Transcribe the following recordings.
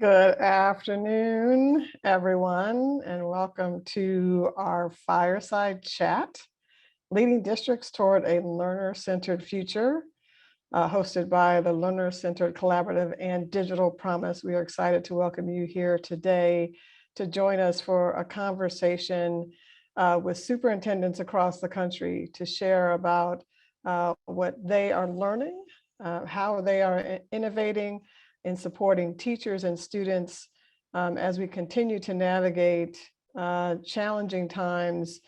Good afternoon, everyone, and welcome to our Fireside Chat, Leading Districts Toward a Learner-Centered Future, hosted by the Learner-Centered Collaborative and Digital Promise. We are excited to welcome you here today to join us for a conversation with superintendents across the country to share about what they are learning, how they are innovating in supporting teachers and students as we continue to navigate challenging times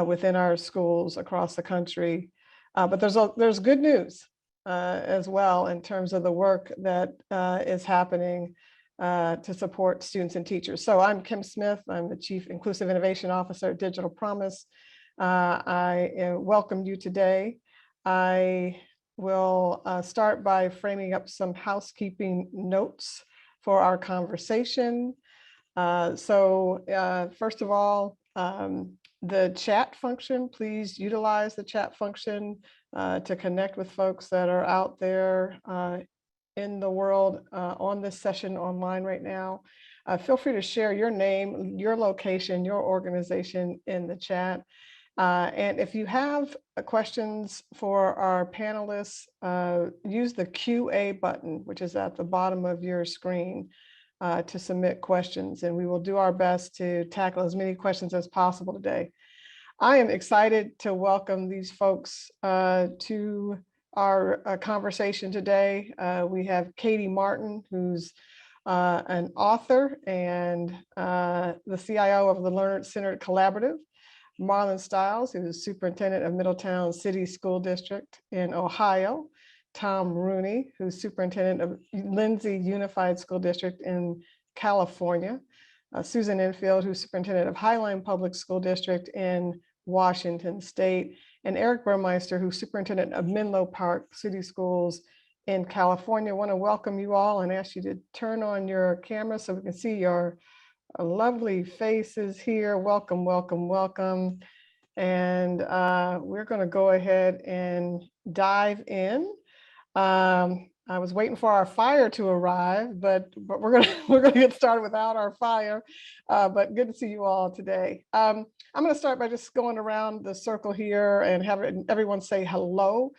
within our schools across the country. But there's good news as well in terms of the work that is happening to support students and teachers. So I'm Kim Smith. I'm the Chief Inclusive Innovation Officer at Digital Promise. I welcome you today. I will start by framing up some housekeeping notes for our conversation. First of all, the chat function, please utilize the chat function to connect with folks that are out there in the world on this session online right now. Feel free to share your name, your location, your organization in the chat. And if you have questions for our panelists, use the QA button, which is at the bottom of your screen, to submit questions, and we will do our best to tackle as many questions as possible today. I am excited to welcome these folks to our conversation today. We have Katie Martin, who's an author and the CIO of the Learner-Centered Collaborative. Marlon Stiles, who is Superintendent of Middletown City School District in Ohio. Tom Rooney, who's Superintendent of Lindsay Unified School District in California. Susan Enfield, who's Superintendent of Highline Public School District in Washington State. And Eric Bermeister, who's Superintendent of Menlo Park City Schools in California. I want to welcome you all and ask you to turn on your camera so we can see your lovely faces here. Welcome, welcome, welcome. And we're going to go ahead and dive in. I was waiting for our fire to arrive, but we're gonna get started without our fire. But good to see you all today. I'm going to start by just going around the circle here and have everyone say hello.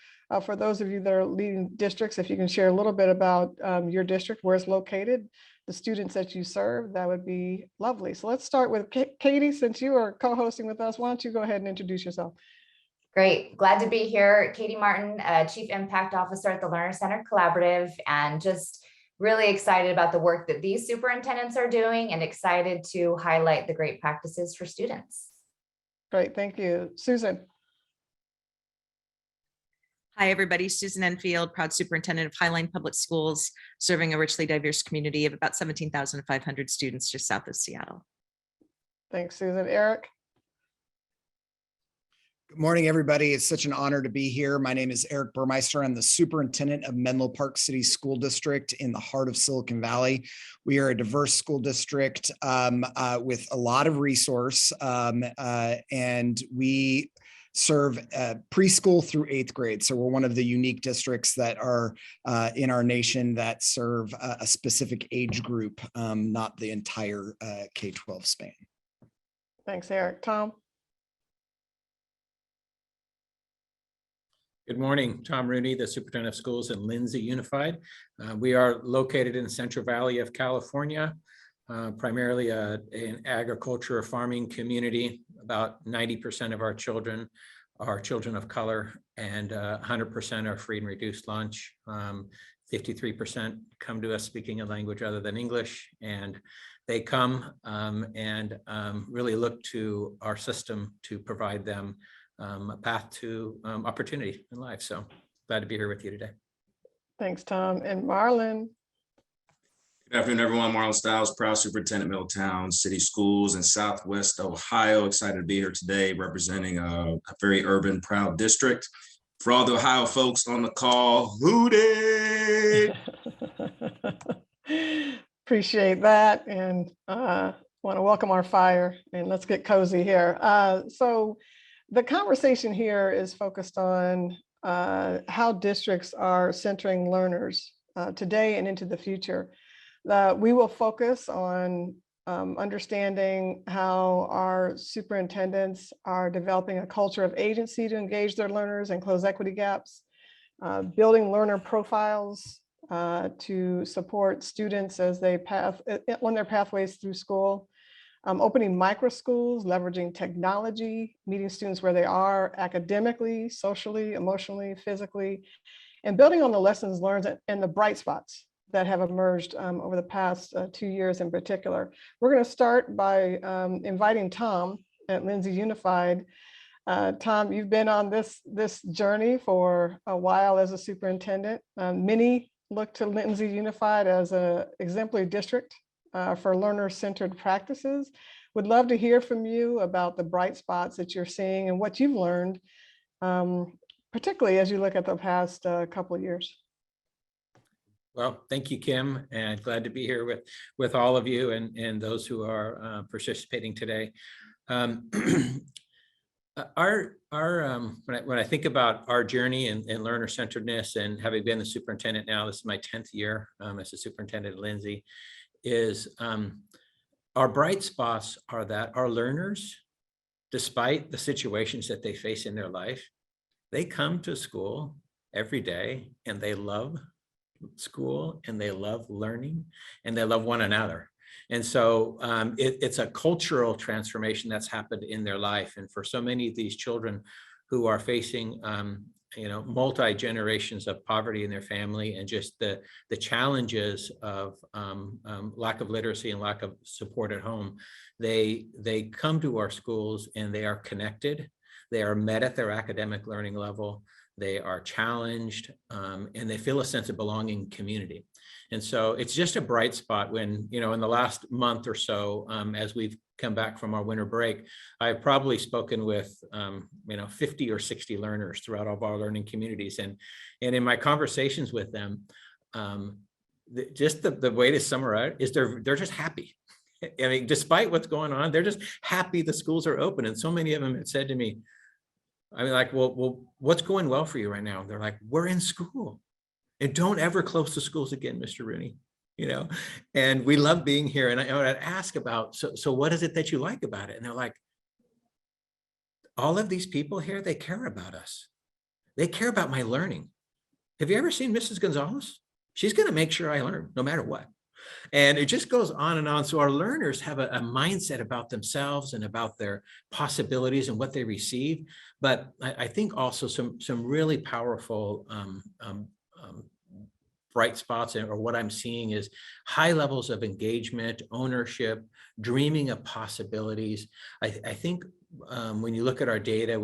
For those of you that are leading districts, if you can share a little bit about your district, where it's located, the students that you serve, that would be lovely. So let's start with Katie, since you are co-hosting with us. Why don't you go ahead and introduce yourself? Great, glad to be here. Katie Martin, Chief Impact Officer at the Learner-Centered Collaborative, and just really excited about the work that these superintendents are doing and excited to highlight the great practices for students. Great, thank you. Susan. Hi, everybody. Susan Enfield, proud superintendent of Highline Public Schools, serving a richly diverse community of about 17,500 students just south of Seattle. Thanks, Susan. Eric. Good morning, everybody. It's such an honor to be here. My name is Eric Bermeister. I'm the superintendent of Menlo Park City School District in the heart of Silicon Valley. We are a diverse school district with a lot of resource, and we serve preschool through 8th grade. So we're one of the unique districts that are in our nation that serve a specific age group, not the entire K-12 span. Thanks, Eric. Tom? Good morning, Tom Rooney, the Superintendent of Schools in Lindsay Unified. We are located in the Central Valley of California, primarily an agriculture or farming community. About 90% of our children are children of color, and 100% are free and reduced lunch. 53% come to us speaking a language other than English, and they come and really look to our system to provide them a path to opportunity in life. So glad to be here with you today. Thanks, Tom. And Marlon. Good afternoon, everyone. Marlon Stiles, proud superintendent, Middletown City Schools in Southwest Ohio. Excited to be here today representing a very urban, proud district. For all the Ohio folks on the call, Hootie! Appreciate that, and want to welcome our fire, and let's get cozy here. So the conversation here is focused on how districts are centering learners today and into the future. We will focus on understanding how our superintendents are developing a culture of agency to engage their learners and close equity gaps, building learner profiles to support students as they on their pathways through school, opening micro schools, leveraging technology, meeting students where they are academically, socially, emotionally, physically, and building on the lessons learned and the bright spots that have emerged over the past 2 years in particular. We're going to start by inviting Tom at Lindsay Unified. Tom, you've been on this journey for a while as a superintendent. Many look to Lindsay Unified as an exemplary district for learner-centered practices. Would love to hear from you about the bright spots that you're seeing and what you've learned, particularly as you look at the past couple of years. Well, thank you, Kim, and glad to be here with all of you and those who are participating today. When I think about our journey in learner-centeredness and having been the superintendent now, this is my 10th year as a superintendent at Lindsay, is our bright spots are that our learners, despite the situations that they face in their life, they come to school every day and they love school and they love learning and they love one another. And so it's a cultural transformation that's happened in their life. And for so many of these children who are facing multi-generations of poverty in their family and just the challenges of lack of literacy and lack of support at home, they come to our schools and they are connected. They are met at their academic learning level. They are challenged and they feel a sense of belonging in community. And so it's just a bright spot when, in the last month or so, as we've come back from our winter break, I've probably spoken with, 50 or 60 learners throughout all of our learning communities. And in my conversations with them, just the way to summarize is they're just happy. I mean, despite what's going on, they're just happy the schools are open. And so many of them had said to me, I mean, like, well, what's going well for you right now? They're like, we're in school and don't ever close the schools again, Mr. Rooney, and we love being here. And I'd ask about, so what is it that you like about it? And they're like, all of these people here, they care about us. They care about my learning. Have you ever seen Mrs. Gonzalez? She's going to make sure I learn no matter what. And it just goes on and on. So our learners have a mindset about themselves and about their possibilities and what they receive. But I think also some really powerful bright spots, or what I'm seeing is high levels of engagement, ownership, dreaming of possibilities. I think when you look at our data,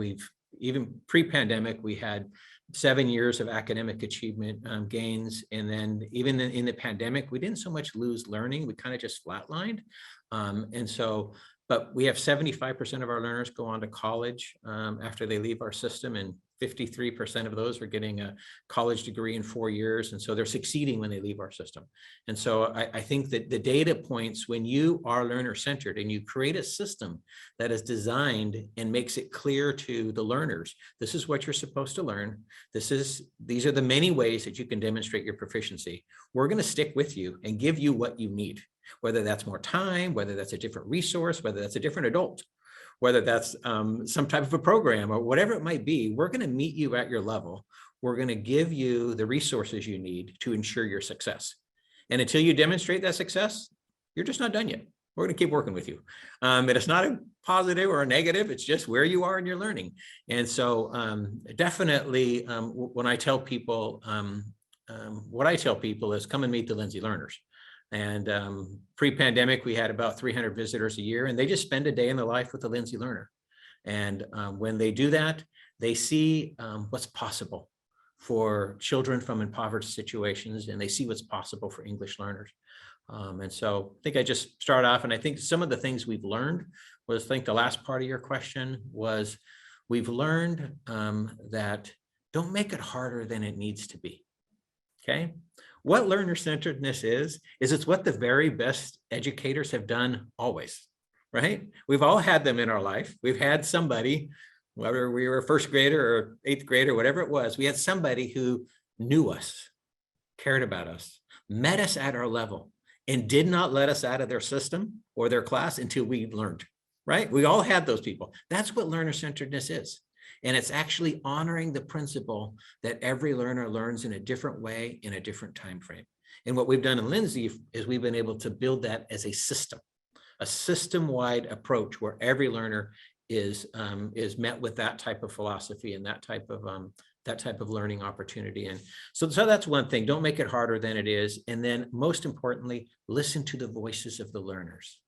even pre-pandemic, we had 7 years of academic achievement gains. And then even in the pandemic, we didn't so much lose learning, we kind of just flatlined. But we have 75% of our learners go on to college after they leave our system, and 53% of those are getting a college degree in 4 years. And so they're succeeding when they leave our system. And so I think that the data points, when you are learner-centered and you create a system that is designed and makes it clear to the learners, this is what you're supposed to learn. These are the many ways that you can demonstrate your proficiency. We're going to stick with you and give you what you need, whether that's more time, whether that's a different resource, whether that's a different adult, whether that's some type of a program or whatever it might be. We're going to meet you at your level. We're going to give you the resources you need to ensure your success. And until you demonstrate that success, you're just not done yet. We're going to keep working with you. And it's not a positive or a negative. It's just where you are in your learning. And so definitely when I tell people, what I tell people is come and meet the Lindsay learners. And pre-pandemic, we had about 300 visitors a year, and they just spend a day in the life with the Lindsay learner. And when they do that, they see what's possible for children from impoverished situations, and they see what's possible for English learners. And so I think I just start off, and I think some of the things we've learned was, I think the last part of your question was, we've learned that don't make it harder than it needs to be. Okay. What learner-centeredness is it's what the very best educators have done always, right? We've all had them in our life. We've had somebody, whether we were a first grader or eighth grader, whatever it was, we had somebody who knew us, cared about us, met us at our level, and did not let us out of their system or their class until we learned, right? We all had those people. That's what learner-centeredness is. And it's actually honoring the principle that every learner learns in a different way in a different time frame. And what we've done in Lindsay is we've been able to build that as a system-wide approach where every learner is met with that type of philosophy and that type of learning opportunity. And so that's one thing. Don't make it harder than it is. And then most importantly, listen to the voices of the learners.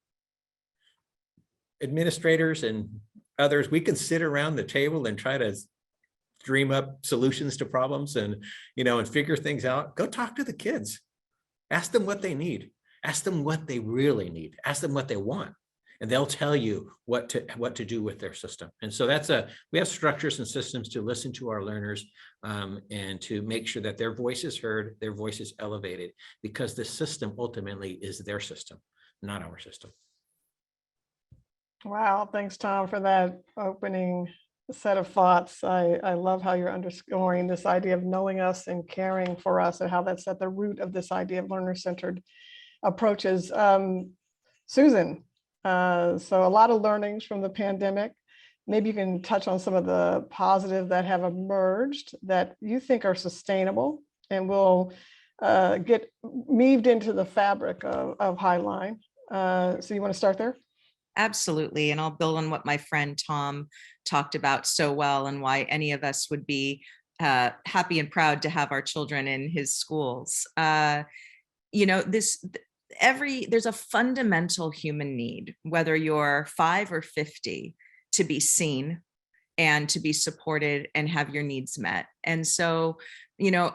Administrators and others, we can sit around the table and try to dream up solutions to problems and figure things out. Go talk to the kids. Ask them what they need. Ask them what they really need. Ask them what they want, and they'll tell you what to do with their system. And so we have structures and systems to listen to our learners and to make sure that their voice is heard, their voice is elevated, because the system ultimately is their system, not our system. Wow, thanks, Tom, for that opening set of thoughts. I love how you're underscoring this idea of knowing us and caring for us, and how that's at the root of this idea of learner-centered approaches. Susan, so a lot of learnings from the pandemic. Maybe you can touch on some of the positives that have emerged that you think are sustainable and will get weaved into the fabric of Highline. So you want to start there? Absolutely. And I'll build on what my friend Tom talked about so well, and why any of us would be happy and proud to have our children in his schools. There's a fundamental human need, whether you're 5 or 50, to be seen and to be supported and have your needs met. And so,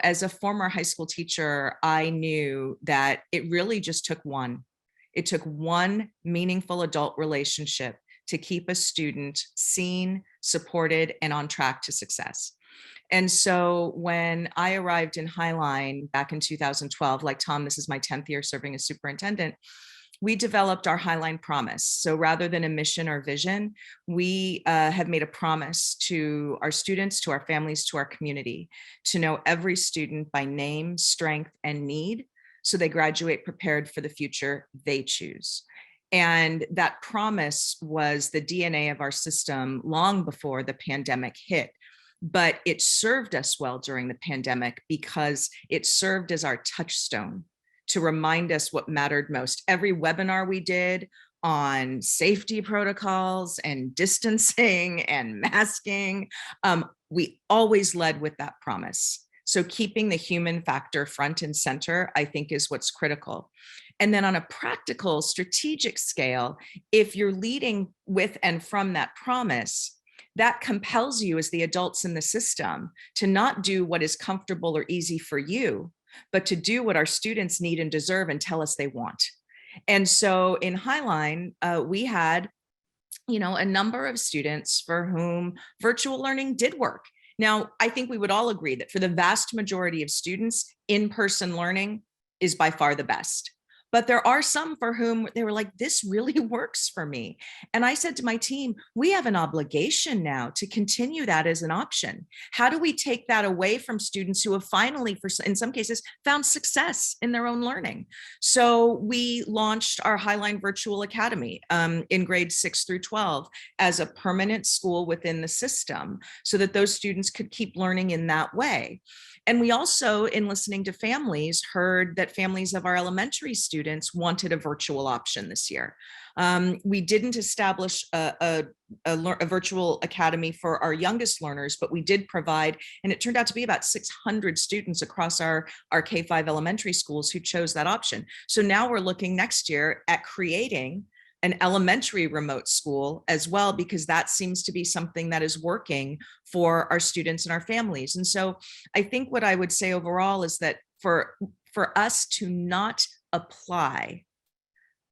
as a former high school teacher, I knew that it really just took one. It took one meaningful adult relationship to keep a student seen, supported, and on track to success. And so when I arrived in Highline back in 2012, like Tom, this is my 10th year serving as superintendent, we developed our Highline Promise. So rather than a mission or vision, we have made a promise to our students, to our families, to our community, to know every student by name, strength, and need, so they graduate prepared for the future they choose. And that promise was the DNA of our system long before the pandemic hit. But it served us well during the pandemic because it served as our touchstone to remind us what mattered most. Every webinar we did on safety protocols and distancing and masking, we always led with that promise. So keeping the human factor front and center, I think, is what's critical. And then on a practical, strategic scale, if you're leading with and from that promise, that compels you as the adults in the system to not do what is comfortable or easy for you, but to do what our students need and deserve and tell us they want. And so in Highline, we had, a number of students for whom virtual learning did work. Now, I think we would all agree that for the vast majority of students, in-person learning is by far the best. But there are some for whom they were like, this really works for me. And I said to my team, we have an obligation now to continue that as an option. How do we take that away from students who have finally, in some cases, found success in their own learning? So we launched our Highline Virtual Academy in grades 6 through 12 as a permanent school within the system, so that those students could keep learning in that way. And we also, in listening to families, heard that families of our elementary students wanted a virtual option this year. We didn't establish a virtual academy for our youngest learners, but we did provide, and it turned out to be about 600 students across our K-5 elementary schools who chose that option. So now we're looking next year at creating an elementary remote school as well, because that seems to be something that is working for our students and our families. And so I think what I would say overall is that for us to not apply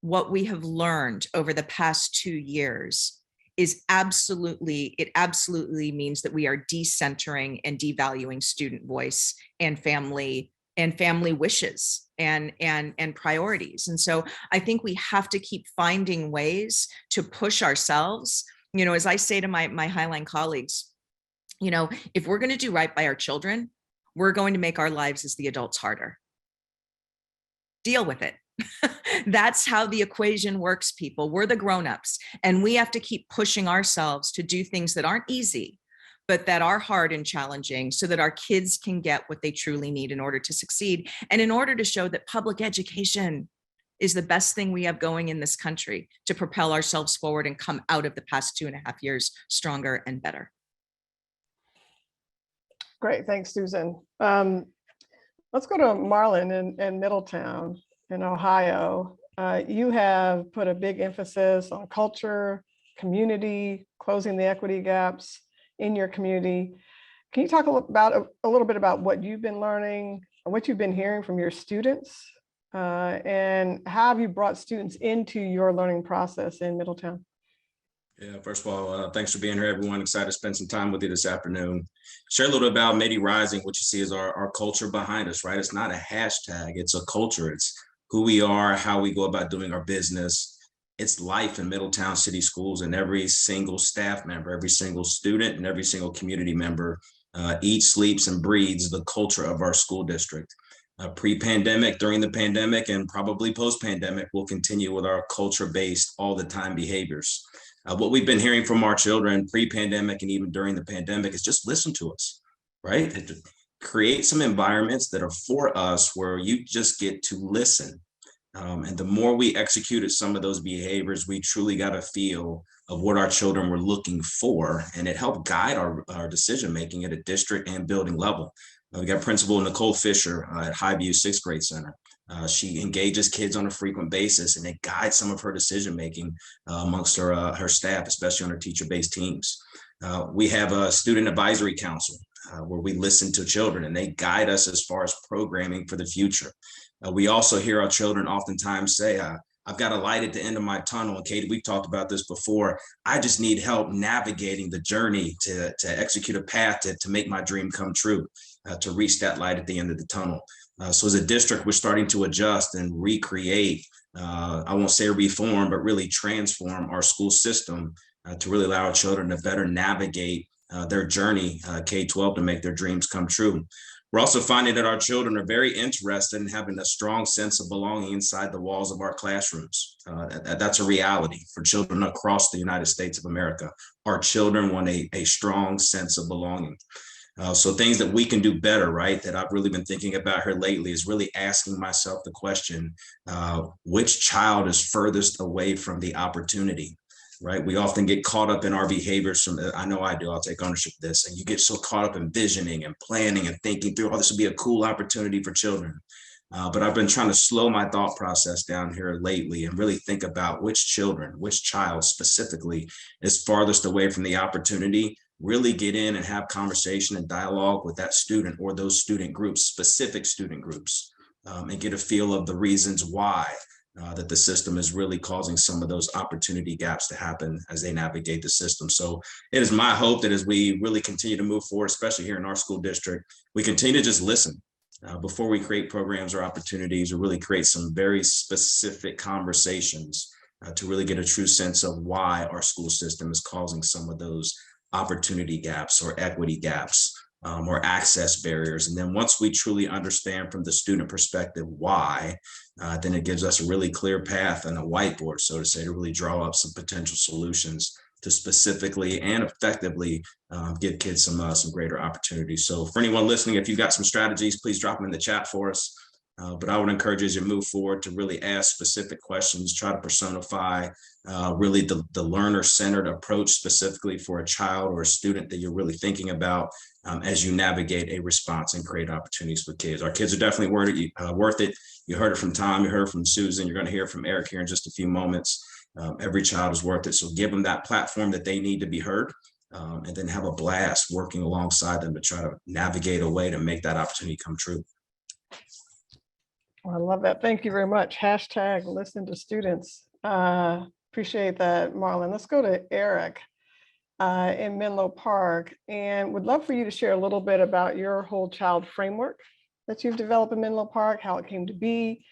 what we have learned over the past 2 years is absolutely means that we are decentering and devaluing student voice and family wishes and priorities. And so I think we have to keep finding ways to push ourselves. As I say to my Highline colleagues, if we're going to do right by our children, we're going to make our lives as the adults harder. Deal with it. That's how the equation works, people. We're the grown-ups, and we have to keep pushing ourselves to do things that aren't easy, but that are hard and challenging, so that our kids can get what they truly need in order to succeed, and in order to show that public education is the best thing we have going in this country to propel ourselves forward and come out of the past 2.5 years stronger and better. Great, thanks, Susan. Let's go to Marlon in Middletown in Ohio. You have put a big emphasis on culture, community, closing the equity gaps in your community. Can you talk a little bit about what you've been learning, what you've been hearing from your students, and how have you brought students into your learning process in Middletown? Yeah, first of all, thanks for being here, everyone. Excited to spend some time with you this afternoon. Share a little bit about Medi Rising. What you see is our culture behind us, right? It's not a hashtag, it's a culture. It's who we are, how we go about doing our business. It's life in Middletown City Schools, and every single staff member, every single student, and every single community member eats, sleeps, and breathes the culture of our school district. Pre-pandemic, during the pandemic, and probably post-pandemic, we'll continue with our culture-based all the time behaviors. What we've been hearing from our children pre-pandemic and even during the pandemic is just listen to us, right? Create some environments that are for us where you just get to listen. And the more we executed some of those behaviors, we truly got a feel of what our children were looking for, and it helped guide our decision-making at a district and building level. We got Principal Nicole Fisher at Highview 6th Grade Center. She engages kids on a frequent basis, and it guides some of her decision-making amongst her staff, especially on her teacher-based teams. We have a student advisory council where we listen to children, and they guide us as far as programming for the future. We also hear our children oftentimes say, I've got a light at the end of my tunnel. And Katie, we've talked about this before. I just need help navigating the journey to execute a path to make my dream come true, to reach that light at the end of the tunnel. So as a district, we're starting to adjust and recreate, I won't say reform, but really transform our school system to really allow our children to better navigate their journey, K-12, to make their dreams come true. We're also finding that our children are very interested in having a strong sense of belonging inside the walls of our classrooms. That's a reality for children across the United States of America. Our children want a strong sense of belonging. So things that we can do better, right, that I've really been thinking about here lately is really asking myself the question, which child is furthest away from the opportunity? Right? We often get caught up in our behaviors I know I do, I'll take ownership of this. And you get so caught up in visioning and planning and thinking through, this would be a cool opportunity for children. But I've been trying to slow my thought process down here lately and really think about which child specifically is farthest away from the opportunity, really get in and have conversation and dialogue with that student or those student groups, specific student groups, and get a feel of the reasons why that the system is really causing some of those opportunity gaps to happen as they navigate the system. So it is my hope that as we really continue to move forward, especially here in our school district, we continue to just listen before we create programs or opportunities, or really create some very specific conversations to really get a true sense of why our school system is causing some of those opportunity gaps or equity gaps or access barriers. And then once we truly understand from the student perspective why, then it gives us a really clear path and a whiteboard, so to say, to really draw up some potential solutions to specifically and effectively give kids some greater opportunities. So for anyone listening, if you've got some strategies, please drop them in the chat for us. But I would encourage you as you move forward to really ask specific questions, try to personify really the learner-centered approach specifically for a child or a student that you're really thinking about as you navigate a response and create opportunities for kids. Our kids are definitely worth it. You heard it from Tom, you heard it from Susan, you're going to hear it from Eric here in just a few moments. Every child is worth it. So give them that platform that they need to be heard, and then have a blast working alongside them to try to navigate a way to make that opportunity come true. I love that. Thank you very much. Hashtag listen to students. Appreciate that, Marlon. Let's go to Eric in Menlo Park, and would love for you to share a little bit about your whole child framework that you've developed in Menlo Park, how it came to be,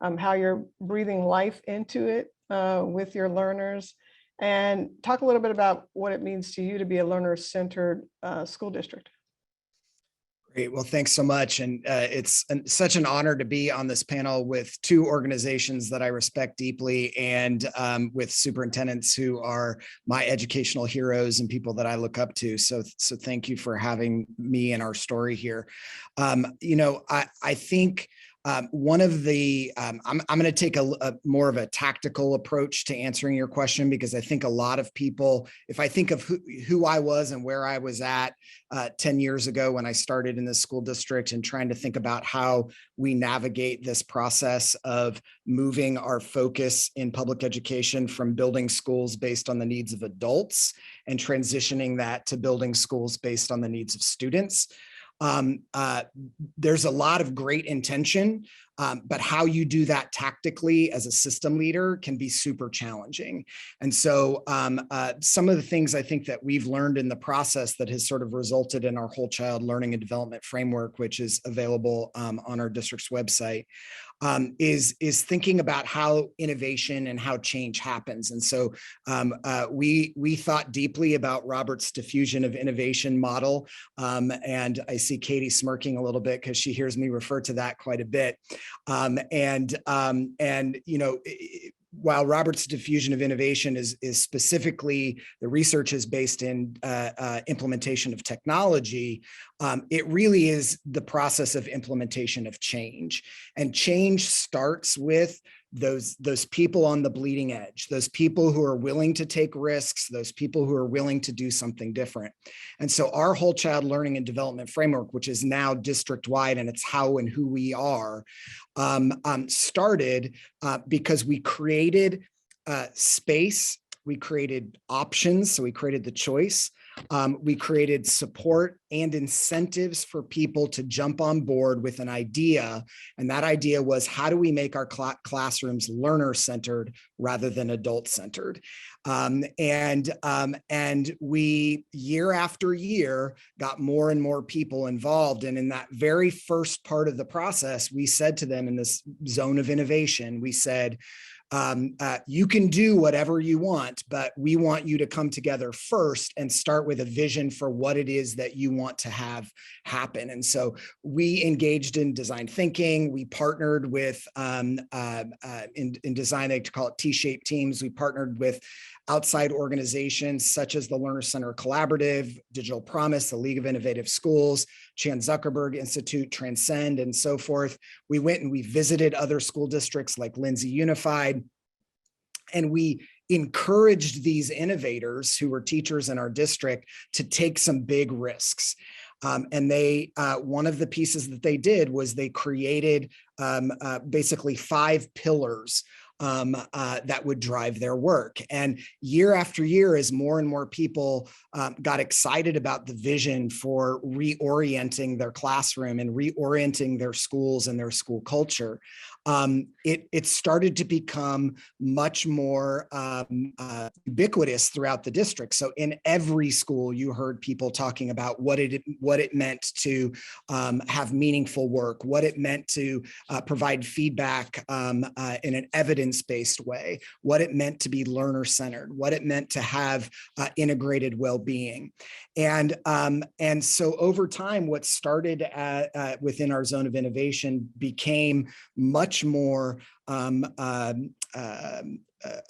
how you're breathing life into it with your learners, and talk a little bit about what it means to you to be a learner-centered school district. Great. Well, thanks so much. And it's such an honor to be on this panel with two organizations that I respect deeply and with superintendents who are my educational heroes and people that I look up to. So thank you for having me and our story here. I think one of the, I'm going to take a more of a tactical approach to answering your question, because I think a lot of people, if I think of who I was and where I was at 10 years ago when I started in the school district, and trying to think about how we navigate this process of moving our focus in public education from building schools based on the needs of adults and transitioning that to building schools based on the needs of students. There's a lot of great intention, but how you do that tactically as a system leader can be super challenging. And so some of the things I think that we've learned in the process that has sort of resulted in our whole child learning and development framework, which is available on our district's website, is thinking about how innovation and how change happens. And so we thought deeply about Robert's diffusion of innovation model. And I see Katie smirking a little bit because she hears me refer to that quite a bit. While Robert's diffusion of innovation is specifically, the research is based in implementation of technology, it really is the process of implementation of change. And change starts with those people on the bleeding edge, those people who are willing to take risks, those people who are willing to do something different. And so our whole child learning and development framework, which is now district-wide, and it's how and who we are, started because we created space, we created options, so we created the choice. We created support and incentives for people to jump on board with an idea. And that idea was, how do we make our classrooms learner-centered rather than adult-centered? And we, year after year, got more and more people involved. And in that very first part of the process, we said to them in this zone of innovation, we said, you can do whatever you want, but we want you to come together first and start with a vision for what it is that you want to have happen. And so we engaged in design thinking. We partnered with, in design, they call it T-shaped teams. We partnered with outside organizations such as the Learner-Centered Collaborative, Digital Promise, the League of Innovative Schools, Chan Zuckerberg Institute, Transcend, and so forth. We went and we visited other school districts like Lindsay Unified, and we encouraged these innovators who were teachers in our district to take some big risks. And they, one of the pieces that they did was they created basically 5 pillars that would drive their work. And year after year, as more and more people got excited about the vision for reorienting their classroom and reorienting their schools and their school culture, it started to become much more ubiquitous throughout the district. So in every school, you heard people talking about what it meant to have meaningful work, what it meant to provide feedback in an evidence-based way, what it meant to be learner-centered, what it meant to have integrated well-being. And so over time, what started within our zone of innovation became much more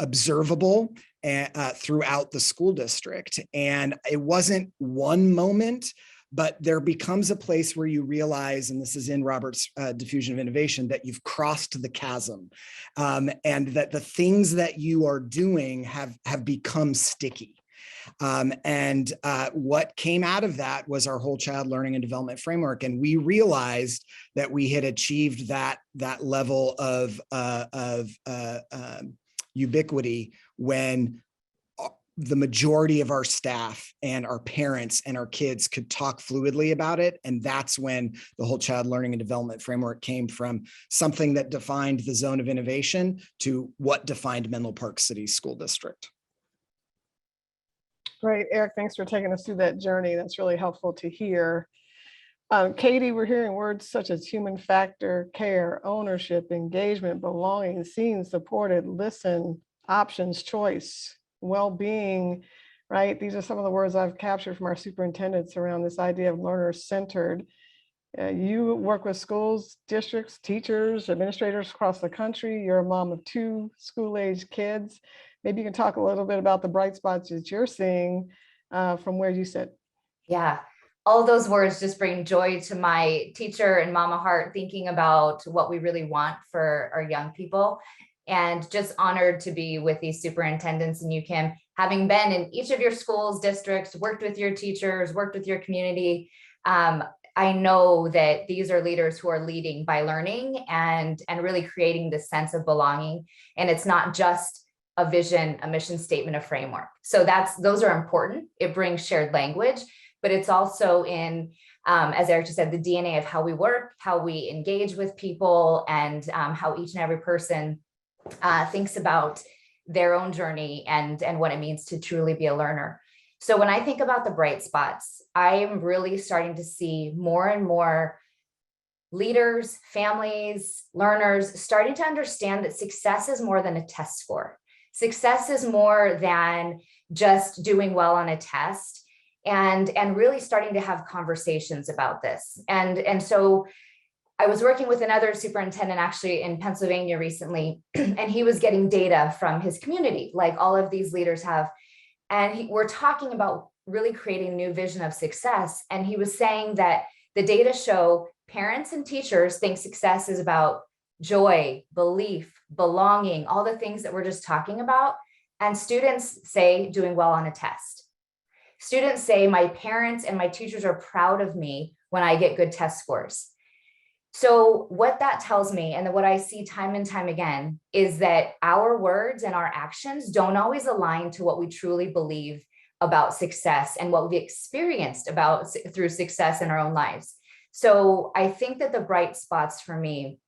observable throughout the school district. And it wasn't one moment, but there becomes a place where you realize, and this is in Robert's diffusion of innovation, that you've crossed the chasm, and that the things that you are doing have become sticky. What came out of that was our whole child learning and development framework. And we realized that we had achieved that level of ubiquity when the majority of our staff and our parents and our kids could talk fluidly about it. And that's when the whole child learning and development framework came from something that defined the zone of innovation to what defined Menlo Park City School District. Great, Eric, thanks for taking us through that journey. That's really helpful to hear. Katie, we're hearing words such as human factor, care, ownership, engagement, belonging, seen, supported, listen, options, choice, well-being, right? These are some of the words I've captured from our superintendents around this idea of learner-centered. You work with schools, districts, teachers, administrators across the country. You're a mom of 2 school-age kids. Maybe you can talk a little bit about the bright spots that you're seeing from where you sit. Yeah, all those words just bring joy to my teacher and mama heart, thinking about what we really want for our young people. And just honored to be with these superintendents and you, Kim, having been in each of your schools, districts, worked with your teachers, worked with your community. I know that these are leaders who are leading by learning and really creating this sense of belonging. And it's not just a vision, a mission statement, a framework. So those are important. It brings shared language, but it's also in, as Eric just said, the DNA of how we work, how we engage with people, and how each and every person thinks about their own journey and what it means to truly be a learner. So when I think about the bright spots, I am really starting to see more and more leaders, families, learners starting to understand that success is more than a test score. Success is more than just doing well on a test, and really starting to have conversations about this. And so I was working with another superintendent actually in Pennsylvania recently, and he was getting data from his community, like all of these leaders have. And we're talking about really creating a new vision of success. And he was saying that the data show parents and teachers think success is about joy, belief, belonging, all the things that we're just talking about. And students say doing well on a test. Students say my parents and my teachers are proud of me when I get good test scores. So what that tells me, and what I see time and time again, is that our words and our actions don't always align to what we truly believe about success and what we've experienced through success in our own lives. So I think that the bright spots for me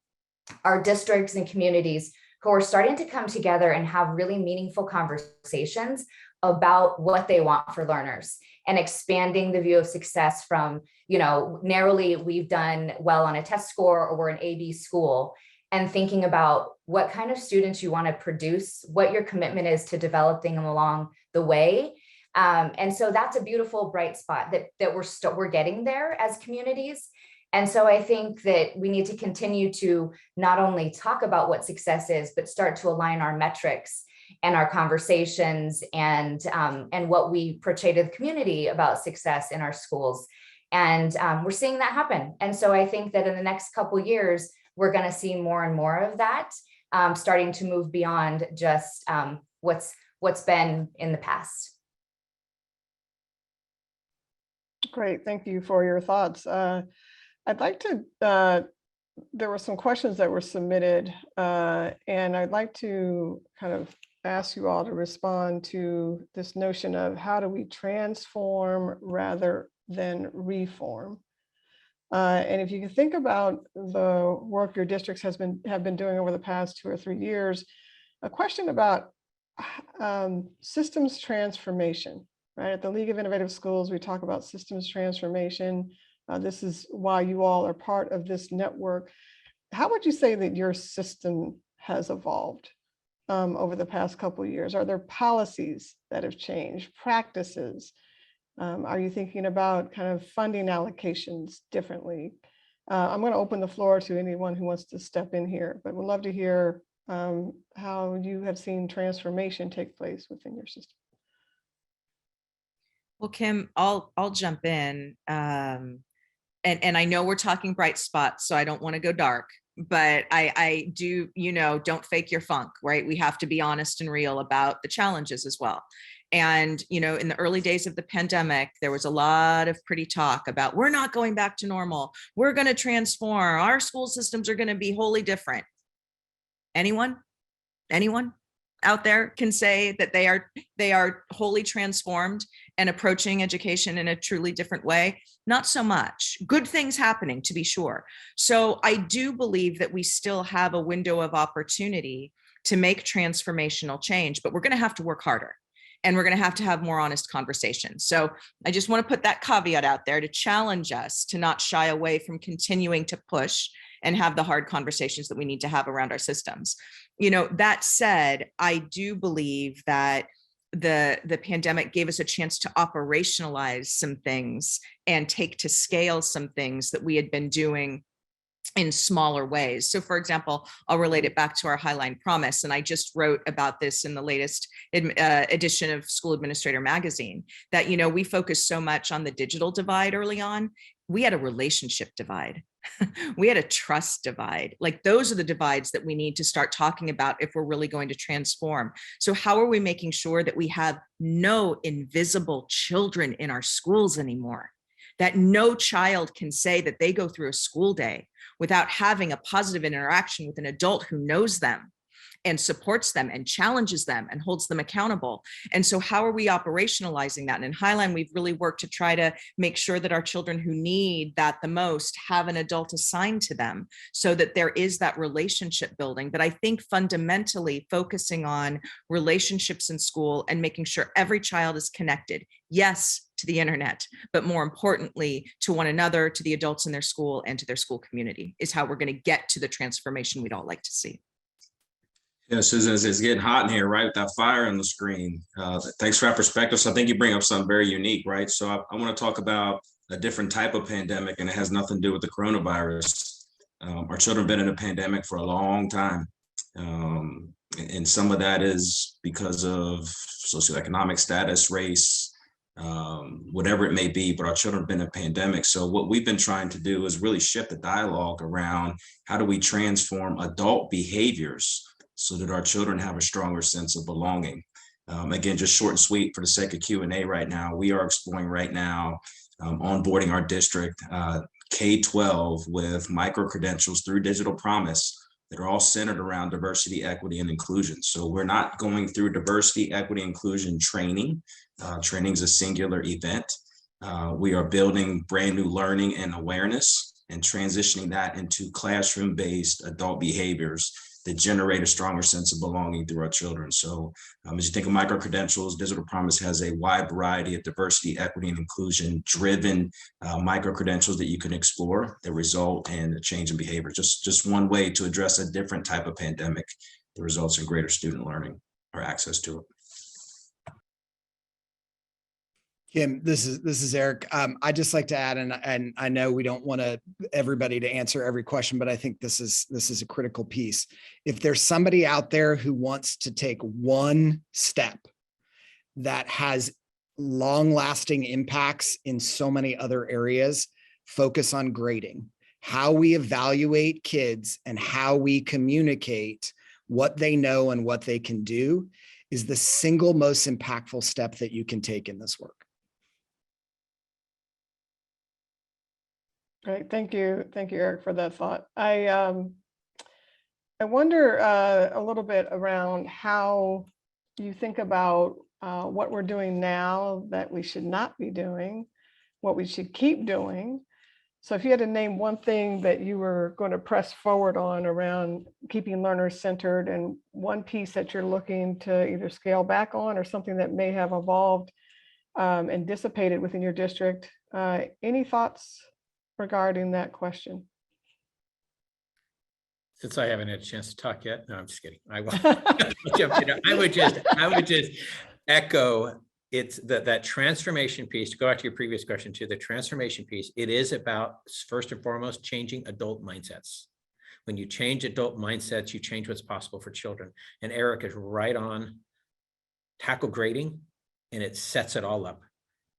are districts and communities who are starting to come together and have really meaningful conversations about what they want for learners, and expanding the view of success from, narrowly, we've done well on a test score or we're an AB school, and thinking about what kind of students you want to produce, what your commitment is to developing them along the way. And so that's a beautiful bright spot that we're getting there as communities. And so I think that we need to continue to not only talk about what success is, but start to align our metrics and our conversations and what we portray to the community about success in our schools. And we're seeing that happen. And so I think that in the next couple of years, we're going to see more and more of that, starting to move beyond just what's been in the past. Great, thank you for your thoughts. I'd like to, there were some questions that were submitted, and I'd like to kind of ask you all to respond to this notion of how do we transform rather than reform. And if you can think about the work your districts have been doing over the past 2 or 3 years, a question about systems transformation, right? At the League of Innovative Schools, we talk about systems transformation. This is why you all are part of this network. How would you say that your system has evolved over the past couple of years? Are there policies that have changed, practices? Are you thinking about kind of funding allocations differently? I'm going to open the floor to anyone who wants to step in here, but we'd love to hear how you have seen transformation take place within your system. Well, Kim, I'll jump in. And I know we're talking bright spots, so I don't want to go dark, but I do, don't fake your funk, right? We have to be honest and real about the challenges as well. And, in the early days of the pandemic, there was a lot of pretty talk about, we're not going back to normal. We're going to transform. Our school systems are going to be wholly different. Anyone out there can say that they are wholly transformed and approaching education in a truly different way? Not so much. Good things happening, to be sure. So I do believe that we still have a window of opportunity to make transformational change, but we're going to have to work harder. And we're going to have more honest conversations. So I just want to put that caveat out there to challenge us to not shy away from continuing to push and have the hard conversations that we need to have around our systems. That said, I do believe that the pandemic gave us a chance to operationalize some things and take to scale some things that we had been doing in smaller ways. So for example, I'll relate it back to our Highline Promise. And I just wrote about this in the latest edition of School Administrator Magazine, that, you know, we focused so much on the digital divide early on. We had a relationship divide. We had a trust divide. Like, those are the divides that we need to start talking about if we're really going to transform. So how are we making sure that we have no invisible children in our schools anymore? That no child can say that they go through a school day without having a positive interaction with an adult who knows them and supports them and challenges them and holds them accountable. And so how are we operationalizing that? And in Highline, we've really worked to try to make sure that our children who need that the most have an adult assigned to them, so that there is that relationship building. But I think fundamentally focusing on relationships in school and making sure every child is connected, yes, to the internet, but more importantly, to one another, to the adults in their school, and to their school community, is how we're going to get to the transformation we'd all like to see. Yeah, Susan, it's getting hot in here, right? With that fire on the screen. Thanks for that perspective. So I think you bring up something very unique, right? So I want to talk about a different type of pandemic, and it has nothing to do with the coronavirus. Our children have been in a pandemic for a long time. And some of that is because of socioeconomic status, race, whatever it may be, but our children have been in a pandemic. So what we've been trying to do is really shift the dialogue around how do we transform adult behaviors so that our children have a stronger sense of belonging. Again, just short and sweet for the sake of Q&A right now, we are exploring right now onboarding our district K-12 with micro-credentials through Digital Promise that are all centered around diversity, equity, and inclusion. So we're not going through diversity, equity, inclusion training. Training is a singular event. We are building brand new learning and awareness and transitioning that into classroom-based adult behaviors that generate a stronger sense of belonging through our children. So as you think of micro-credentials, Digital Promise has a wide variety of diversity, equity, and inclusion driven micro-credentials that you can explore that result in a change in behavior. Just one way to address a different type of pandemic that results in greater student learning or access to it. Kim, this is Eric. I'd just like to add, and I know we don't want everybody to answer every question, but I think this is a critical piece. If there's somebody out there who wants to take one step that has long-lasting impacts in so many other areas, focus on grading. How we evaluate kids and how we communicate what they know and what they can do is the single most impactful step that you can take in this work. Great, thank you, Eric, for that thought. I wonder a little bit around how you think about what we're doing now that we should not be doing, what we should keep doing. So if you had to name one thing that you were going to press forward on around keeping learners centered, and one piece that you're looking to either scale back on or something that may have evolved and dissipated within your district, any thoughts regarding that question? Since I haven't had a chance to talk yet, no, I'm just kidding. I would just echo it's that transformation piece. To go back to your previous question too, the transformation piece. It is about, first and foremost, changing adult mindsets. When you change adult mindsets, you change what's possible for children. And Eric is right on. Tackle grading, and it sets it all up.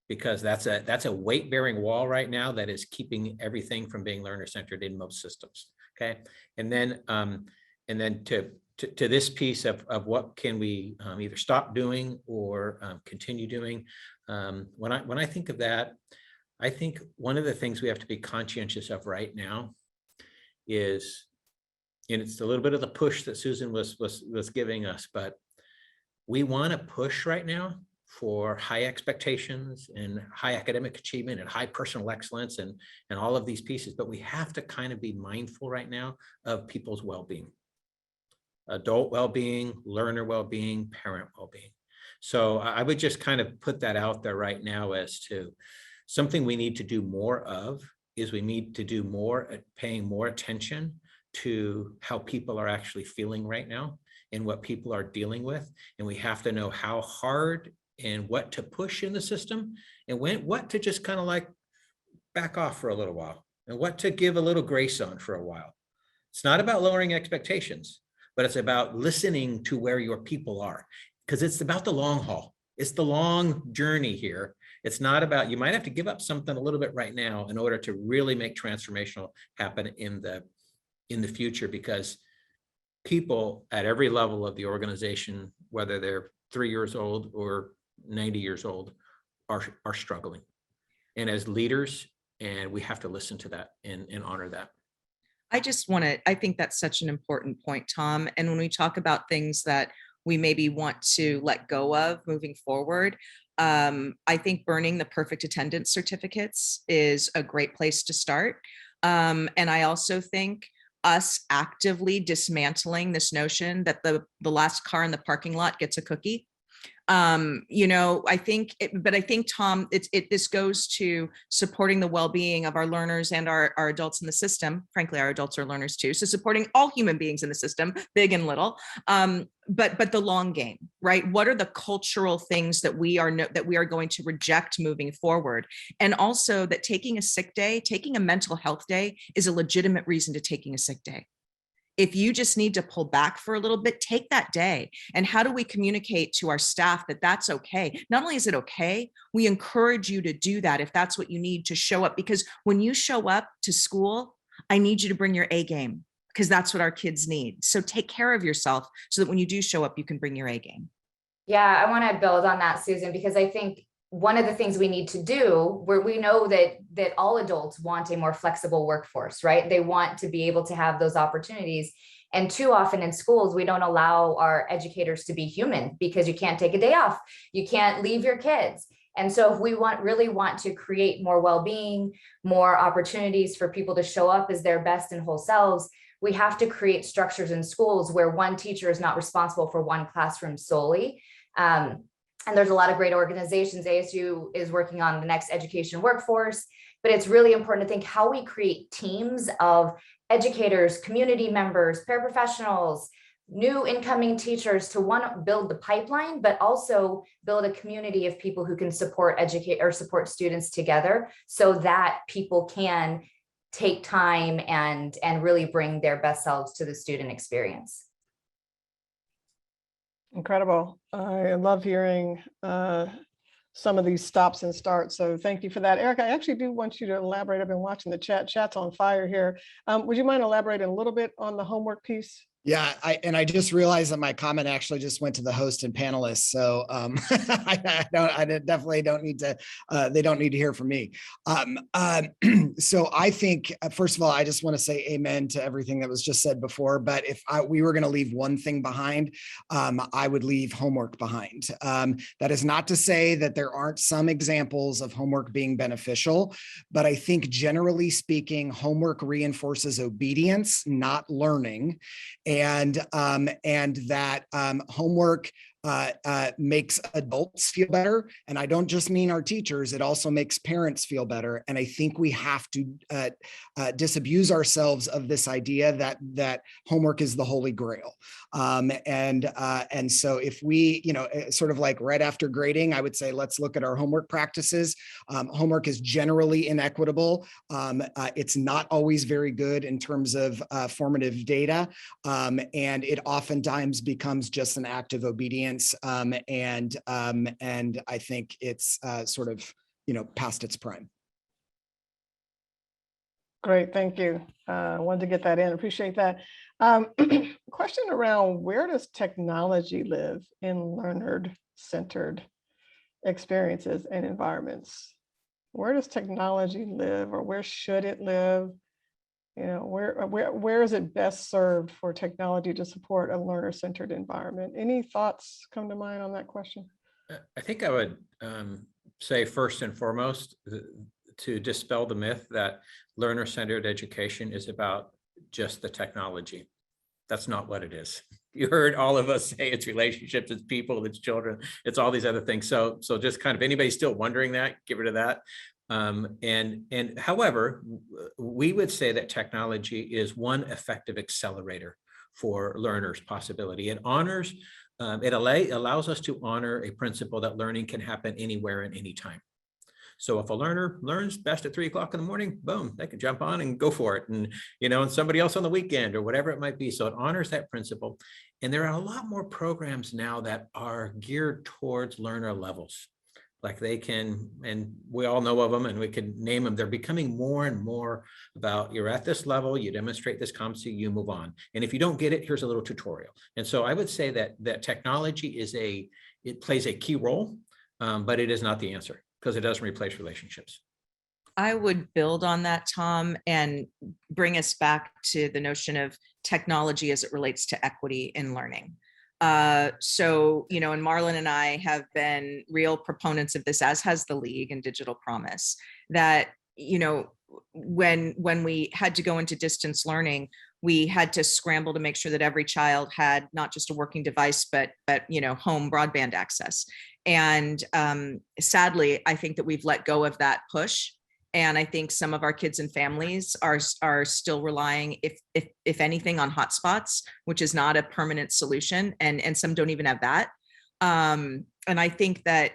Because that's a weight-bearing wall right now that is keeping everything from being learner-centered in most systems. Okay, and then to this piece of what can we either stop doing or continue doing. When I think of that, I think one of the things we have to be conscientious of right now is, and it's a little bit of the push that Susan was giving us, but we want to push right now for high expectations and high academic achievement and high personal excellence and all of these pieces, but we have to kind of be mindful right now of people's well-being, adult well-being, learner well-being, parent well-being. So I would just kind of put that out there right now as to something we need to do more of is we need to do more at paying more attention to how people are actually feeling right now and what people are dealing with. And we have to know how hard and what to push in the system, and what to just kind of like back off for a little while, and what to give a little grace on for a while. It's not about lowering expectations, but it's about listening to where your people are, because it's about the long haul. It's the long journey here. It's not about, you might have to give up something a little bit right now in order to really make transformational happen in the future, because people at every level of the organization, whether they're 3 years old or 90 years old, are struggling. And as leaders, and we have to listen to that and honor that. I think that's such an important point, Tom. And when we talk about things that we maybe want to let go of moving forward, I think burning the perfect attendance certificates is a great place to start. And I also think us actively dismantling this notion that the last car in the parking lot gets a cookie. I think, Tom, this goes to supporting the well-being of our learners and our adults in the system. Frankly, our adults are learners too. So supporting all human beings in the system, big and little, but the long game, right? What are the cultural things that we are going to reject moving forward? And also that taking a sick day, taking a mental health day is a legitimate reason to taking a sick day. If you just need to pull back for a little bit, take that day. And how do we communicate to our staff that that's okay? Not only is it okay, we encourage you to do that if that's what you need to show up. Because when you show up to school, I need you to bring your A game, because that's what our kids need. So take care of yourself so that when you do show up, you can bring your A game. Yeah, I want to build on that, Susan, because I think one of the things we need to do, where we know that all adults want a more flexible workforce, right? They want to be able to have those opportunities. And too often in schools, we don't allow our educators to be human, because you can't take a day off. You can't leave your kids. And so if we really want to create more well-being, more opportunities for people to show up as their best and whole selves, we have to create structures in schools where one teacher is not responsible for one classroom solely. And there's a lot of great organizations. ASU is working on the next education workforce, but it's really important to think how we create teams of educators, community members, paraprofessionals, new incoming teachers to build the pipeline, but also build a community of people who can support students together, so that people can take time and really bring their best selves to the student experience. Incredible. I love hearing some of these stops and starts. So thank you for that. Eric, I actually do want you to elaborate. I've been watching the chat. Chat's on fire here. Would you mind elaborating a little bit on the homework piece? Yeah, I just realized that my comment actually just went to the host and panelists. So I definitely don't need to, they don't need to hear from me. So I think, first of all, I just want to say amen to everything that was just said before. But if we were going to leave one thing behind, I would leave homework behind. That is not to say that there aren't some examples of homework being beneficial, but I think generally speaking, homework reinforces obedience, not learning. And that homework makes adults feel better. And I don't just mean our teachers, it also makes parents feel better. And I think we have to disabuse ourselves of this idea that homework is the holy grail. And so if we, sort of like right after grading, I would say, let's look at our homework practices. Homework is generally inequitable. It's not always very good in terms of formative data. And it oftentimes becomes just an act of obedience. And I think it's sort of, past its prime. Great, thank you. Wanted to get that in, appreciate that. Question around, where does technology live in learner-centered experiences and environments? Where does technology live, or where should it live? Where is it best served for technology to support a learner-centered environment? Any thoughts come to mind on that question? I think I would say first and foremost, to dispel the myth that learner-centered education is about just the technology. That's not what it is. You heard all of us say it's relationships, it's people, it's children, it's all these other things. So just kind of anybody still wondering that, get rid of that. And however, we would say that technology is one effective accelerator for learners possibility. It honors, it allows us to honor a principle that learning can happen anywhere and anytime. So if a learner learns best at 3 o'clock in the morning, boom, they can jump on and go for it. And, and somebody else on the weekend or whatever it might be. So it honors that principle. And there are a lot more programs now that are geared towards learner levels. Like they can, and we all know of them and we can name them. They're becoming more and more about, you're at this level, you demonstrate this competency, you move on. And if you don't get it, here's a little tutorial. And so I would say that technology it plays a key role, but it is not the answer, because it doesn't replace relationships. I would build on that, Tom, and bring us back to the notion of technology as it relates to equity in learning. So, and Marlon and I have been real proponents of this, as has the League and Digital Promise, that, when we had to go into distance learning, we had to scramble to make sure that every child had not just a working device, but home broadband access. And sadly, I think that we've let go of that push. And I think some of our kids and families are still relying, if anything, on hotspots, which is not a permanent solution. And some don't even have that. And I think that,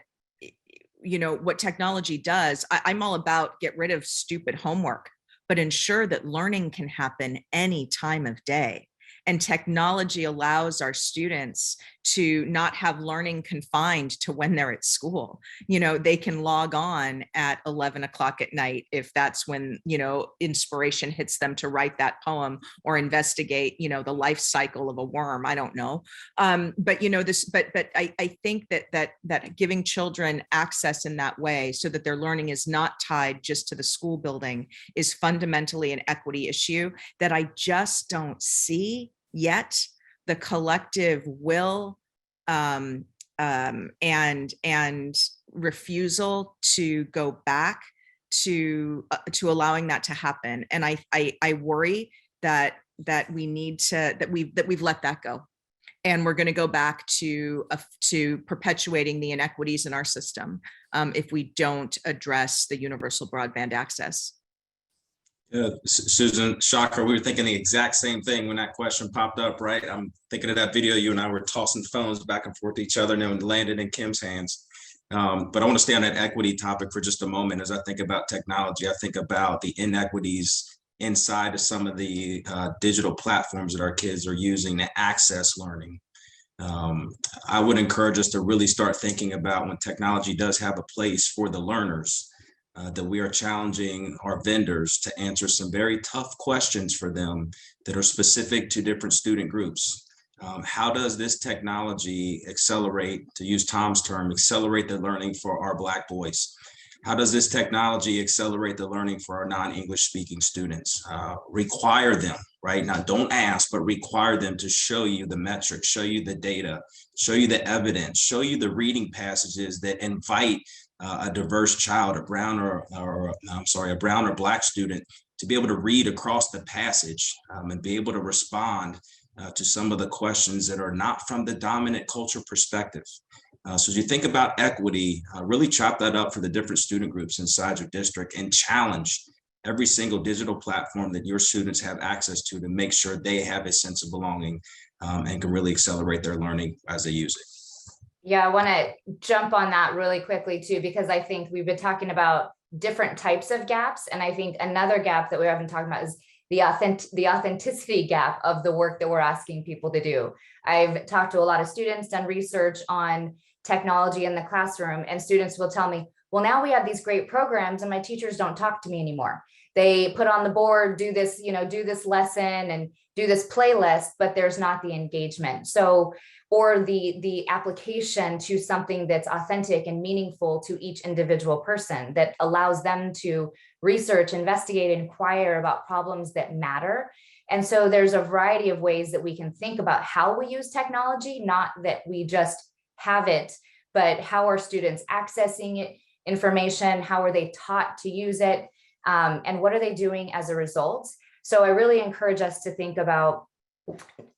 what technology does, I'm all about get rid of stupid homework, but ensure that learning can happen any time of day. And technology allows our students to not have learning confined to when they're at school. They can log on at 11 o'clock at night if that's when, inspiration hits them to write that poem or investigate, the life cycle of a worm. I don't know. But I think that giving children access in that way so that their learning is not tied just to the school building is fundamentally an equity issue that I just don't see yet the collective will and refusal to go back to allowing that to happen. And I worry that we need to that we've let that go, and we're going to go back to perpetuating the inequities in our system if we don't address the universal broadband access. Yeah, Susan, shocker, we were thinking the exact same thing when that question popped up, right? I'm thinking of that video you and I were tossing phones back and forth to each other, and then landed in Kim's hands. But I want to stay on that equity topic for just a moment. As I think about technology, I think about the inequities inside of some of the digital platforms that our kids are using to access learning. I would encourage us to really start thinking about, when technology does have a place for the learners, that we are challenging our vendors to answer some very tough questions for them that are specific to different student groups. How does this technology accelerate, to use Tom's term, accelerate the learning for our Black boys? How does this technology accelerate the learning for our non-English speaking students? Require them, right? Now, don't ask, but require them to show you the metrics, show you the data, show you the evidence, show you the reading passages that invite a diverse child, a brown or Black student, to be able to read across the passage and be able to respond to some of the questions that are not from the dominant culture perspective. So as you think about equity, really chop that up for the different student groups inside your district and challenge every single digital platform that your students have access to make sure they have a sense of belonging and can really accelerate their learning as they use it. Yeah, I want to jump on that really quickly too, because I think we've been talking about different types of gaps. And I think another gap that we haven't talked about is the authenticity gap of the work that we're asking people to do. I've talked to a lot of students, done research on technology in the classroom, and students will tell me, well, now we have these great programs and my teachers don't talk to me anymore. They put on the board, do this, do this lesson and do this playlist, but there's not the engagement. So, or the application to something that's authentic and meaningful to each individual person that allows them to research, investigate, inquire about problems that matter. And so there's a variety of ways that we can think about how we use technology, not that we just have it, but how are students accessing it, information, how are they taught to use it, and what are they doing as a result? So I really encourage us to think about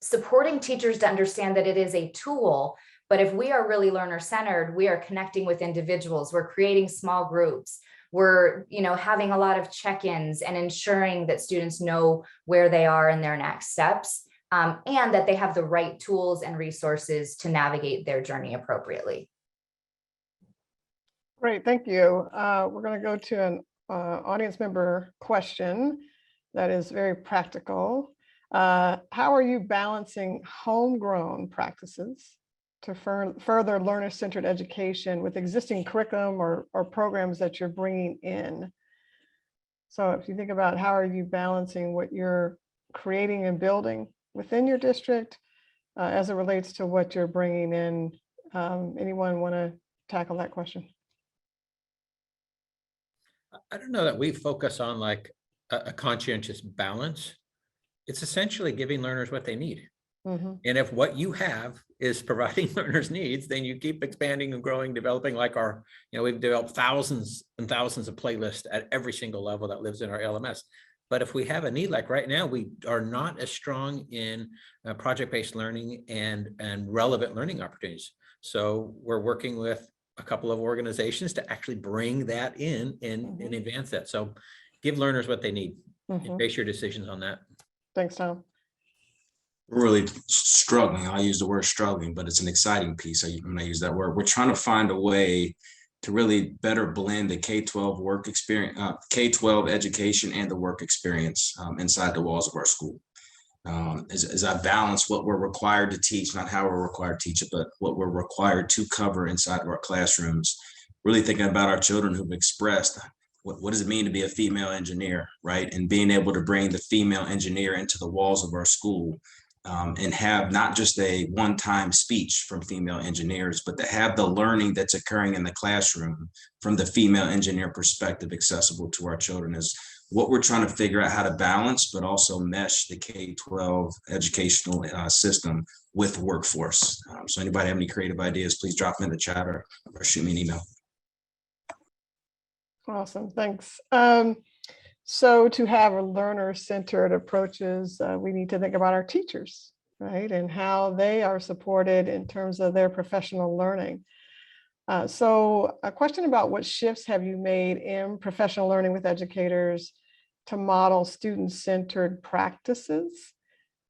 supporting teachers to understand that it is a tool, but if we are really learner-centered, we are connecting with individuals, we're creating small groups, we're having a lot of check-ins and ensuring that students know where they are in their next steps. and that they have the right tools and resources to navigate their journey appropriately. Great, thank you. We're going to go to an audience member question that is very practical. How are you balancing homegrown practices to further learner-centered education with existing curriculum or programs that you're bringing in? So if you think about how are you balancing what you're creating and building within your district as it relates to what you're bringing in, anyone want to tackle that question? I don't know that we focus on like a conscientious balance. It's essentially giving learners what they need. Mm-hmm. And if what you have is providing learners' needs, then you keep expanding and growing, developing like our, we've developed thousands and thousands of playlists at every single level that lives in our LMS. But if we have a need, like right now, we are not as strong in project-based learning and relevant learning opportunities. So we're working with a couple of organizations to actually bring that in and advance that. So give learners what they need and base your decisions on that. Thanks, Tom. We're really struggling. I use the word struggling, but it's an exciting piece. When I use that word, we're trying to find a way to really better blend the K-12 work experience, K-12 education and the work experience inside the walls of our school. As I balance what we're required to teach, not how we're required to teach it, but what we're required to cover inside of our classrooms, really thinking about our children who've expressed what does it mean to be a female engineer, right? And being able to bring the female engineer into the walls of our school and have not just a one-time speech from female engineers, but to have the learning that's occurring in the classroom from the female engineer perspective accessible to our children is what we're trying to figure out how to balance, but also mesh the K-12 educational system with workforce. So anybody have any creative ideas, please drop them in the chat or shoot me an email. Awesome, thanks. So to have a learner-centered approaches, we need to think about our teachers, right? And how they are supported in terms of their professional learning. So a question about what shifts have you made in professional learning with educators to model student-centered practices?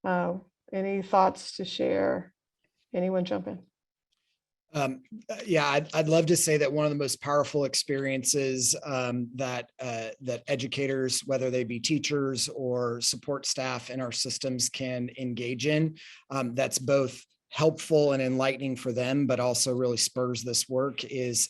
Any thoughts to share? Anyone jump in? Yeah, I'd love to say that one of the most powerful experiences that educators, whether they be teachers or support staff in our systems, can engage in, that's both helpful and enlightening for them, but also really spurs this work is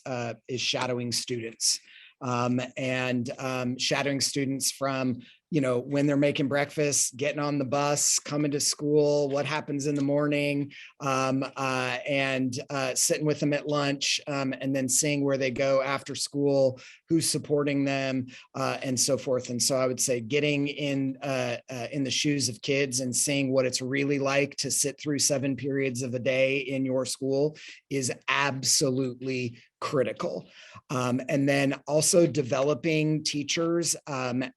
shadowing students. Shadowing students from, when they're making breakfast, getting on the bus, coming to school, what happens in the morning, and sitting with them at lunch, and then seeing where they go after school, who's supporting them, and so forth. And so I would say getting in the shoes of kids and seeing what it's really like to sit through 7 periods of a day in your school is absolutely critical. And then also developing teachers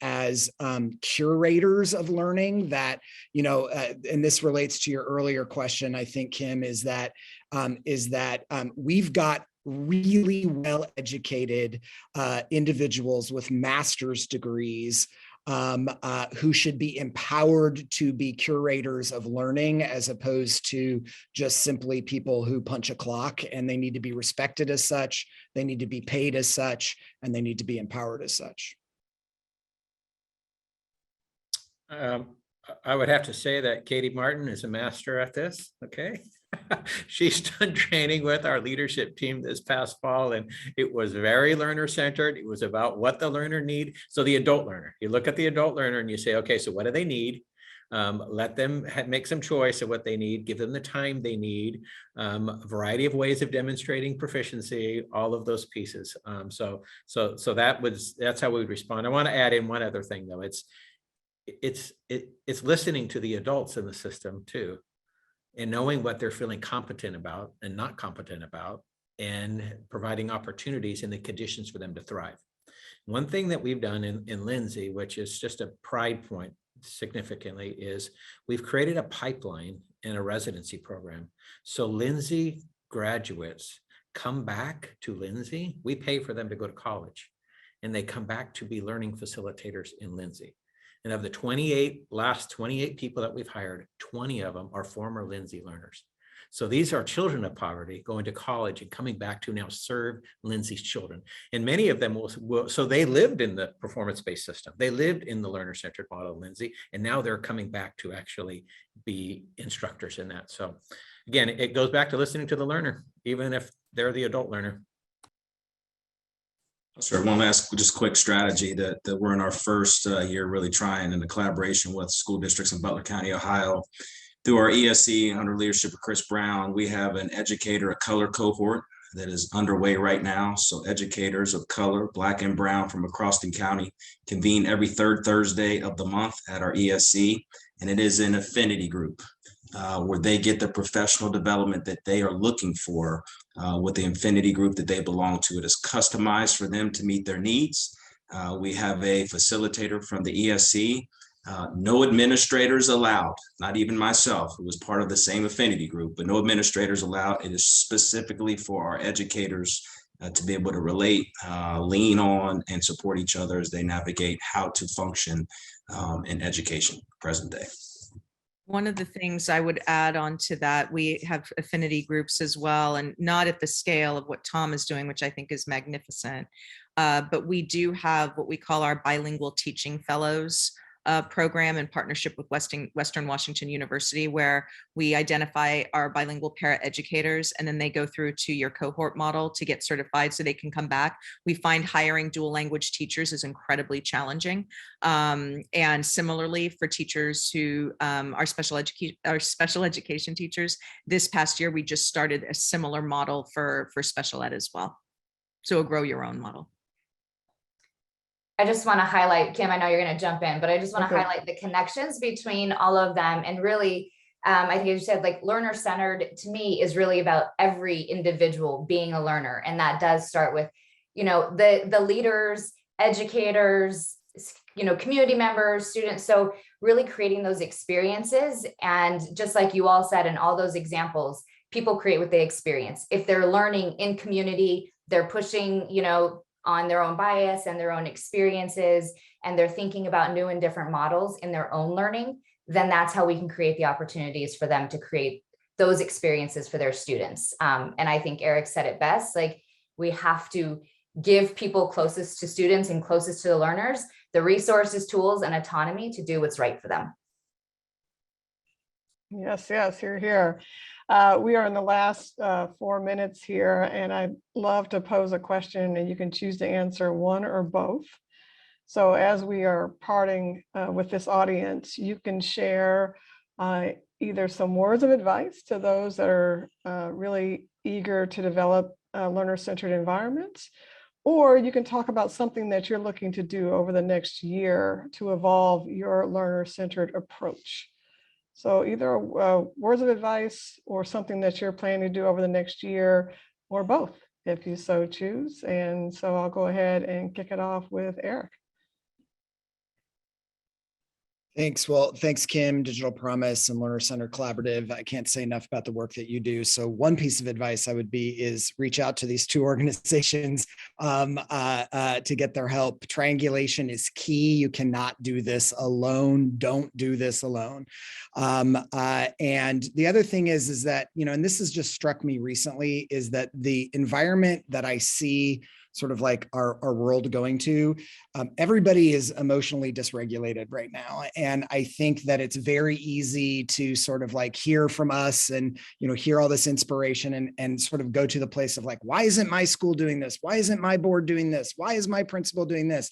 as curators of learning that, and this relates to your earlier question, I think, Kim, is that we've got really well-educated individuals with master's degrees who should be empowered to be curators of learning as opposed to just simply people who punch a clock, and they need to be respected as such, they need to be paid as such, and they need to be empowered as such. I would have to say that Katie Martin is a master at this, okay? She's done training with our leadership team this past fall, and it was very learner-centered. It was about what the learner need. So the adult learner, you look at the adult learner and you say, okay, so what do they need? Let them make some choice of what they need, give them the time they need, a variety of ways of demonstrating proficiency, all of those pieces. So that's how we would respond. I want to add in one other thing though. It's listening to the adults in the system too, and knowing what they're feeling competent about and not competent about, and providing opportunities and the conditions for them to thrive. One thing that we've done in Lindsay, which is just a pride point significantly, is we've created a pipeline and a residency program. So Lindsay graduates come back to Lindsay. We pay for them to go to college, and they come back to be learning facilitators in Lindsay. And of the last 28 people that we've hired, 20 of them are former Lindsay learners. So these are children of poverty going to college and coming back to now serve Lindsay's children. And many of them so they lived in the performance-based system. They lived in the learner-centered model, Lindsay, and now they're coming back to actually be instructors in that. So again, it goes back to listening to the learner, even if they're the adult learner. Sure. One last just quick strategy that we're in our first year really trying in the collaboration with school districts in Butler County, Ohio. Through our ESC under leadership of Chris Brown, we have an educator of color cohort that is underway right now. So educators of color, Black and Brown from across the county convene every third Thursday of the month at our ESC. And it is an affinity group where they get the professional development that they are looking for with the affinity group that they belong to. It is customized for them to meet their needs. We have a facilitator from the ESC. No administrators allowed, not even myself, who was part of the same affinity group, but no administrators allowed. It is specifically for our educators to be able to relate, lean on, and support each other as they navigate how to function in education present day. One of the things I would add on to that, we have affinity groups as well, and not at the scale of what Tom is doing, which I think is magnificent. But we do have what we call our bilingual teaching fellows program in partnership with Western Washington University, where we identify our bilingual paraeducators, and then they go through to your cohort model to get certified so they can come back. We find hiring dual language teachers is incredibly challenging. And similarly for teachers who are special education teachers, this past year, we just started a similar model for special ed as well. So a grow your own model. I just want to highlight, Kim, I know you're going to jump in, but I just want to highlight the connections between all of them. And really, I think you said like learner-centered to me is really about every individual being a learner. And that does start with, you know, the leaders, educators, you know, community members, students. So really creating those experiences. And just like you all said, in all those examples, people create what they experience. If they're learning in community, they're pushing, you know, on their own bias and their own experiences, and they're thinking about new and different models in their own learning, then that's how we can create the opportunities for them to create those experiences for their students. And I think Eric said it best, like we have to give people closest to students and closest to the learners the resources, tools, and autonomy to do what's right for them. Yes, yes, you're here. We are in the last 4 minutes here, and I'd love to pose a question, and you can choose to answer one or both. So as we are parting with this audience, you can share either some words of advice to those that are really eager to develop learner-centered environments, or you can talk about something that you're looking to do over the next year to evolve your learner-centered approach. So either words of advice or something that you're planning to do over the next year, or both, if you so choose. And so I'll go ahead and kick it off with Eric. Thanks. Well, thanks, Kim, Digital Promise and Learner-Centered Collaborative. I can't say enough about the work that you do. So one piece of advice I would be is reach out to these two organizations to get their help. Triangulation is key. You cannot do this alone. Don't do this alone. And the other thing is that, you know, and this has just struck me recently, is that the environment that I see sort of like our world going to, everybody is emotionally dysregulated right now. And I think that it's very easy to sort of like hear from us and, you know, hear all this inspiration and sort of go to the place of like, why isn't my school doing this? Why isn't my board doing this? Why is my principal doing this?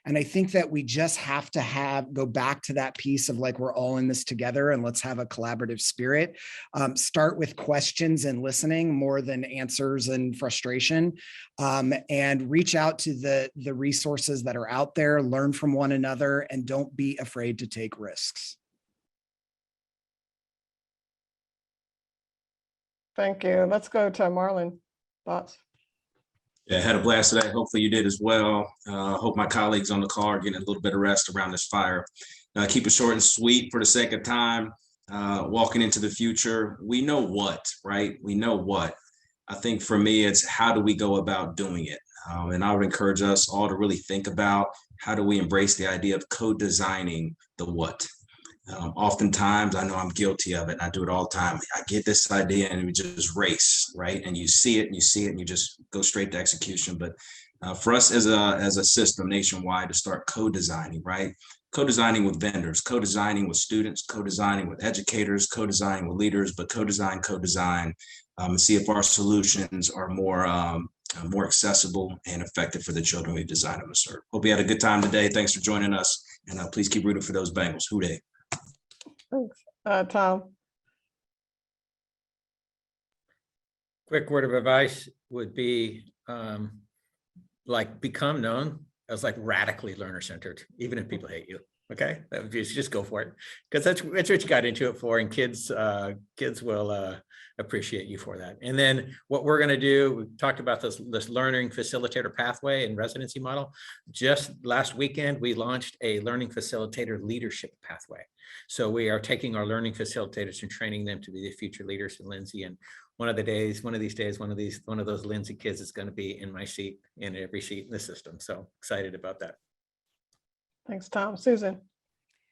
And I think that we just have to go back to that piece of like, we're all in this together and let's have a collaborative spirit. Start with questions and listening more than answers and frustration, and reach out to the resources that are out there, learn from one another, and don't be afraid to take risks. Thank you. Let's go to Marlon. Thoughts? Yeah, had a blast today. Hopefully you did as well. Hope my colleagues on the call are getting a little bit of rest around this fire. Keep it short and sweet for the sake of time. Walking into the future, we know what, right? We know what. I think for me, it's how do we go about doing it? And I would encourage us all to really think about how do we embrace the idea of co-designing the what. Oftentimes, I know I'm guilty of it, and I do it all the time. I get this idea and we just race, right? And you see it and you see it and you just go straight to execution. But for us as a system nationwide to start co-designing, right? Co-designing with vendors, co-designing with students, co-designing with educators, co-designing with leaders, but co-design, and see if our solutions are more accessible and effective for the children we've designed them to serve. Hope you had a good time today. Thanks for joining us, and please keep rooting for those Bengals. Hoo day. Thanks. Tom. Quick word of advice would be become known as radically learner-centered, even if people hate you. Okay, just go for it, because that's what you got into it for, and kids will appreciate you for that. And then what we're going to do, we talked about this learning facilitator pathway and residency model. Just last weekend, we launched a learning facilitator leadership pathway. So we are taking our learning facilitators and training them to be the future leaders in Lindsay. And one of these days, one of those Lindsay kids is going to be in my seat, in every seat in the system. So excited about that. Thanks, Tom. Susan.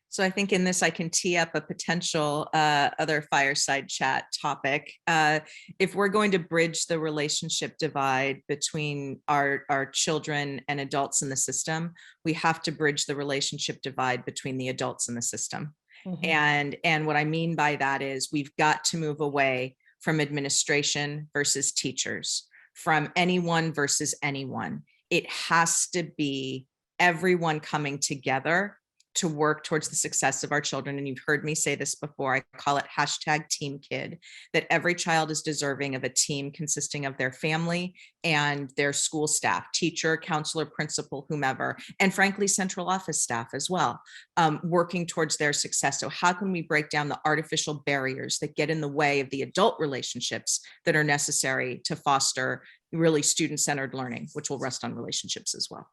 So I think in this, I can tee up a potential other fireside chat topic. If we're going to bridge the relationship divide between our children and adults in the system, we have to bridge the relationship divide between the adults in the system. Mm-hmm. And what I mean by that is we've got to move away from administration versus teachers, from anyone versus anyone. It has to be everyone coming together to work towards the success of our children. And you've heard me say this before, I call it #TeamKid, that every child is deserving of a team consisting of their family and their school staff, teacher, counselor, principal, whomever, and frankly, central office staff as well, working towards their success. So how can we break down the artificial barriers that get in the way of the adult relationships that are necessary to foster really student-centered learning, which will rest on relationships as well.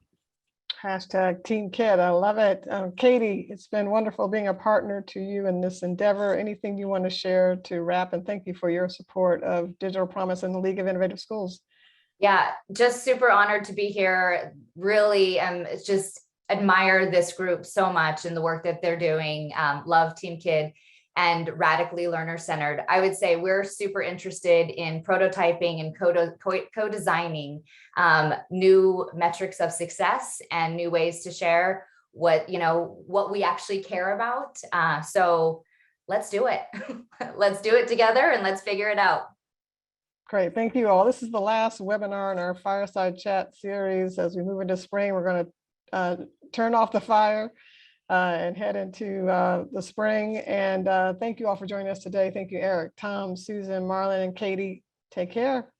#TeamKid. I love it. Katie, it's been wonderful being a partner to you in this endeavor. Anything you want to share to wrap? And thank you for your support of Digital Promise and the League of Innovative Schools. Yeah, just super honored to be here. Really, just admire this group so much and the work that they're doing. Love TeamKid and radically learner-centered. I would say we're super interested in prototyping and co-designing new metrics of success and new ways to share what we actually care about. So let's do it. Let's do it together and let's figure it out. Great, thank you all. This is the last webinar in our Fireside Chat series. As we move into spring, we're going to turn off the fire and head into the spring. And thank you all for joining us today. Thank you, Eric, Tom, Susan, Marlon, and Katie. Take care.